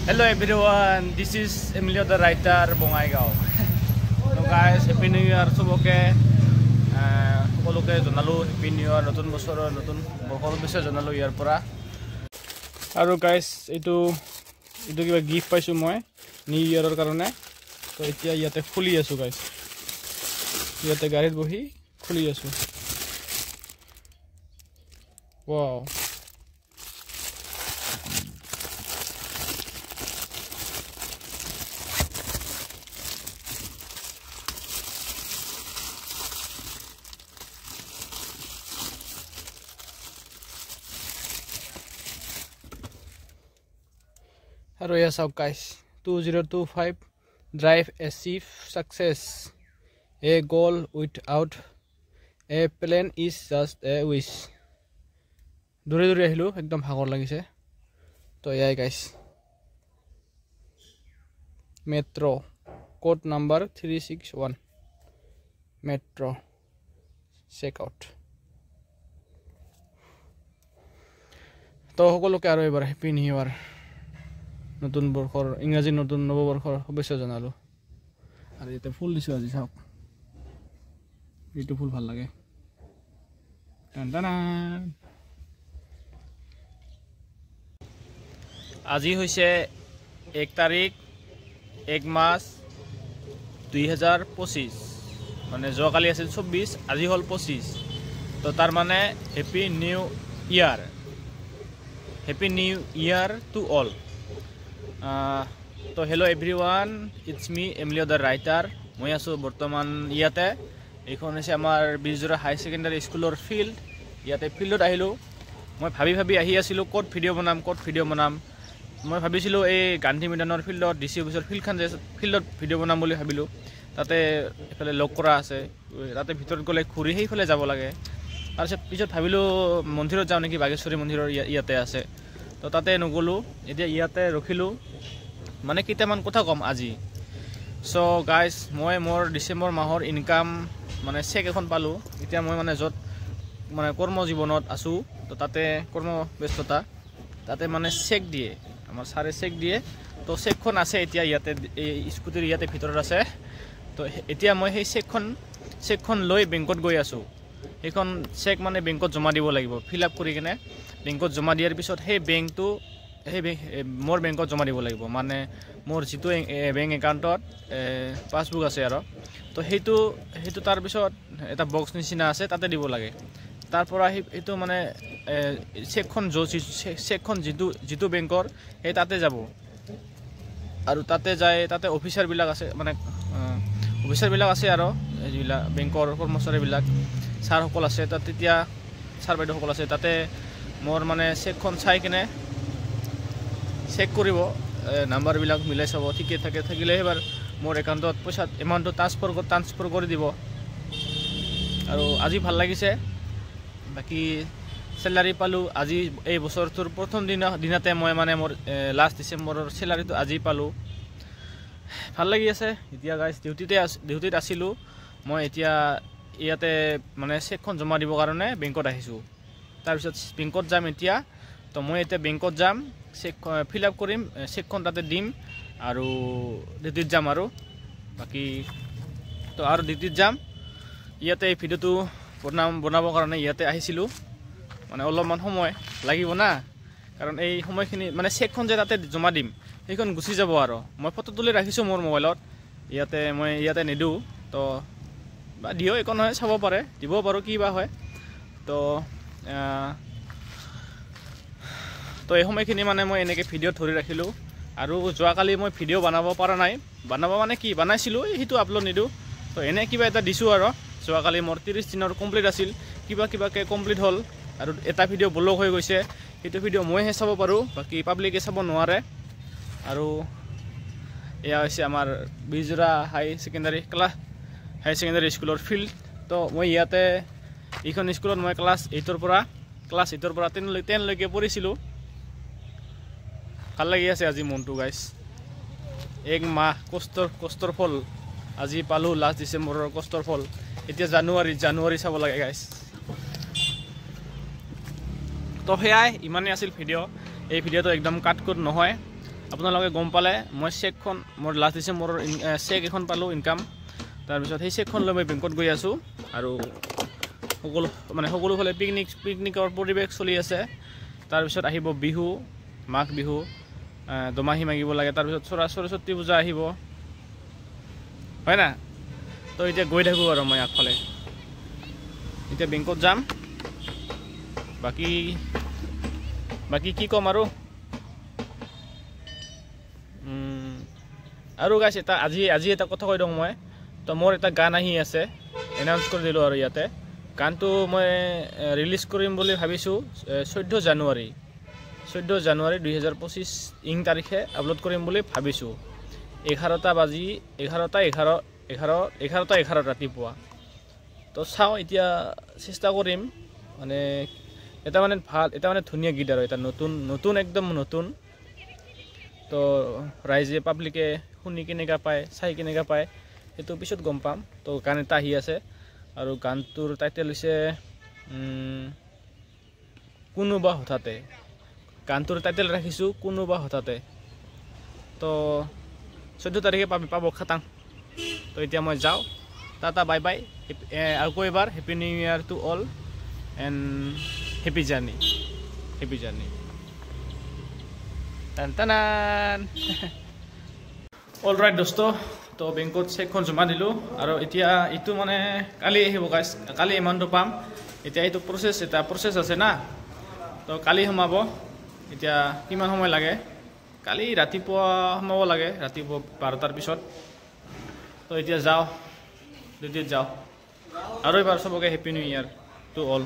Hello everyone, this is Emilio the writer Bongaigaon. So guys, happy new year সবকে সকলোকে জনালো happy new year নতুন বছৰৰ নতুন বছৰৰ বিষয়ে জনালো ইয়াৰ পৰা আৰু guys এইটো কিবা গিফট পাইছো মই নিউ ইয়াৰৰ কাৰণে তো এতিয়া ইয়াতে খুলি আছো guys ইয়াতে গাড়ীত বহি খুলি আছো wow Hello, yes, guys. 2025 drive achieve success. A goal without a plan is just a wish. Dure আহিলো একদম ভাগৰ লাগিছে তো ইয়াই guys. Metro code number 361. Metro check out. তো সকলোকে আৰু এবাৰ হ্যাপি নিউ ইয়াৰ নতুন বৰ্ষৰ ইংৰাজী নতুন নৱবৰ্ষৰ শুভেচ্ছা জনালো আৰু এটা ফুল দিছো আজি চাওক এইটো ফুল ভাল লাগে টান টান আজি হৈছে 1 তাৰিখ 1 মাস 2025 মানে যোৱাকালি আছিল 24 আজি হল 25 তো তাৰ মানে happy new year to all তো hello everyone, it's me Emilio the writer. মই আছো বৰ্তমান ইয়াতে এইখন আছে আমাৰ বিজৰা হাই সেকেন্ডাৰী স্কুলৰ ফিল্ড ইয়াতে ফিল্ডত আহিলো মই ভাবি আহি আছিল কোড ভিডিও বনাম মই ভাবিছিলো এই গান্ধী মৈদানৰ ফিল্ডত ডিসি অফিচৰ ফিল্ডখন যে ফিল্ডত ভিডিও বনাম বুলি ভাবিলো তাতে এফালে লক কৰা আছে তাতে ভিতৰত গলে ঘুৰি সেইফালে যাব লাগে আৰু পিছত ভাবিলো মন্দিৰত যাও নেকি বাগেশ্বৰী মন্দিৰৰ ইয়াতে আছে তো তাতে নগলো এতিয়া ইয়াতে ৰখিলো মানে কিটামান কথা কম আজি সো গাইস মই মোৰ ডিসেম্বৰ মাহৰ ইনকাম মানে চেক এখন পালো এতিয়া মই মানে যত মানে কৰ্ম জীৱনত আছো তো তাতে কৰ্ম ব্যস্ততা তাতে মানে চেক দিয়ে আমাৰ সাৰে চেক দিয়ে তো চেকখন আছে এতিয়া ইয়াতে এই স্কুটিৰ ইয়াতে ভিতৰত আছে তো এতিয়া মই সেই চেকখন লৈ বেংকত গৈ আছো এখন চেক মানে বেংকত জমা দিব লাগিব ফিল আপ কৰি কিনে বেংকত জমা দিয়াৰ পিছত সেই বেংকটো মোৰ বেংকত জমা দিব লাগিব মানে মোৰ যিটো বেংক একাউণ্টত পাছবুক আছে আৰু তো সেইটো তাৰ পিছত এটা বক্স নিচিনা আছে তাতে দিব লাগে তাৰ পৰা এইটো মানে চেকখন যিটো বেংকৰ সেই তাতে যাব আৰু তাতে যায় তাতে অফিচাৰ বিলাক আছে মানে আৰু যিবিলাক বেংকৰ কৰ্মচাৰী বিলাক ছাৰ সকল আছে তাত তেতিয়া ছাৰ বাইদেউ সকল আছে তাতে মোৰ মানে চেকখন চাই কিনে চেক কৰিব নাম্বাৰ বিলাক মিলাই চাব ঠিকে থাকিলে এবাৰ মোৰ একাউণ্টত পইচা এমাউণ্টটো ট্ৰান্সফাৰ কৰি দিব আৰু আজি ভাল লাগিছে বাকি স্যালাৰি পালো আজি এই বছৰটোৰ প্ৰথম দিনতে মই মানে মোৰ লাষ্ট ডিসেম্বৰৰ স্যালাৰিটো আজি পালো ভাল লাগি আছে এতিয়া গাইস ডিউটিত আছিলো মই এতিয়া ইয়াতে মানে চেকখন জমা দিব কাৰণে বেংকত আহিছো তাৰ পিছত বেংকত যাম এতিয়া তো মই এতিয়া বেংকত যাম চেক ফিল আপ কৰিম চেকখন তাতে দিম আৰু ডিউটিত যাম আৰু বাকি তো আৰু ডিউটিত যাম ইয়াতে এই ভিডিওটো বনাবৰ কাৰণে ইয়াতে আহিছিলো মানে অলপমান সময় লাগিব না কাৰণ এই সময়খিনি মানে চেকখন যে তাতে জমা দিম সেইখন গুছি যাব আৰু মই ফটো তুলি ৰাখিছো মোৰ মোবাইলত মই ইয়াতে নেদু তো বা দিও একো নহয় চাব পাৰে দিব পাৰো কি বা হয় তো এই সময়খিনি মানে মই এনেকৈ ভিডিও ধৰি ৰাখিলো আৰু যোৱাকালি মই ভিডিও বনাব পৰা নাই বনাব মানে কি বনাইছিলো সেইটো আপলোড নিদু তো এনে কিবা এটা দিছো আৰু যোৱাকালি মোৰ 30 দিনৰ কমপ্লিট আছিল কিবাকে কমপ্লিট হ'ল আৰু এটা ভিডিও ব্লক হৈ গৈছে সেইটো ভিডিও মইহে চাব পাৰো বাকি পাব্লিকে চাব নোৱাৰে আৰু এয়া হৈছে আমাৰ বিজৰা হাই সেকেন্ডাৰী স্কুলৰ ফিল্ড তো মই ইয়াতে এইখন স্কুলত মই ক্লাছ 8ৰ পৰা 10 লৈকে পঢ়িছিলো ভাল লাগি আছে আজি মনটো গাইস এক মাহ কষ্টৰ ফল আজি পালো লাষ্ট ডিসেম্বৰৰ কষ্টৰ ফল এতিয়া জানুৱাৰী চাব লাগে গাইস তো হেয়াই ইমানে আছিল ভিডিও এই ভিডিওটো একদম কাট নহয় আপোনালোকে গম পালে মই চেকখন মোৰ লাষ্ট ডিচেম্বৰৰ চেক এখন পালোঁ ইনকাম তাৰপিছত সেই চেকখন লৈ মই বেংকত গৈ আছোঁ আৰু সকলোফালে পিকনিকৰ পৰিৱেশ চলি আছে তাৰপিছত আহিব বিহু মাঘ বিহু দমাহী মাগিব লাগে তাৰপিছত সৰস্বতী পূজা আহিব হয় না তো এতিয়া গৈ থাকোঁ আৰু মই আগফালে এতিয়া বেংকত যাম বাকী কি ক'ম আৰু গাইছ এটা আজি এটা কথা কৈ দিওঁ মই তো মোৰ এটা গান আহি আছে এনাউন্স কৰি দিলোঁ আৰু ইয়াতে গানটো মই ৰিলিজ কৰিম বুলি ভাবিছোঁ 14 জানুৱাৰী 2025 তাৰিখে আপলোড কৰিম বুলি ভাবিছোঁ 11:11 ৰাতিপুৱা তো চাওঁ এতিয়া চেষ্টা কৰিম মানে এটা মানে ভাল এটা মানে ধুনীয়া গীত আৰু এটা নতুন একদম নতুন তো ৰাইজে পাব্লিকে শুনি কেনেকৈ পায় চাই কেনেকৈ পায় সেইটো পিছত গম পাম তো গান এটা আহি আছে আৰু গানটোৰ টাইটেল হৈছে কোনোবা হঠাতে গানটোৰ টাইটেল ৰাখিছোঁ কোনোবা হঠাতে তো 14 তাৰিখে পাব খাটাং তো এতিয়া মই যাওঁ টাটা বাই বাই আকৌ এবাৰ happy new year to all and happy journey টান অল ৰাইট দোস্ত তো বেংকত চেকখন জমা দিলোঁ আৰু এতিয়া এইটো মানে কালি আহিব গাইছ কালি এমাউণ্টটো পাম এতিয়া এইটো প্ৰচেছ আছে না তো কালি সোমাব এতিয়া কিমান সময় লাগে কালি ৰাতিপুৱা সোমাব লাগে ৰাতিপুৱা 12টাৰ পিছত তো এতিয়া যাওঁ ডিউটিত যাওঁ আৰু এবাৰ চবকে happy new year to all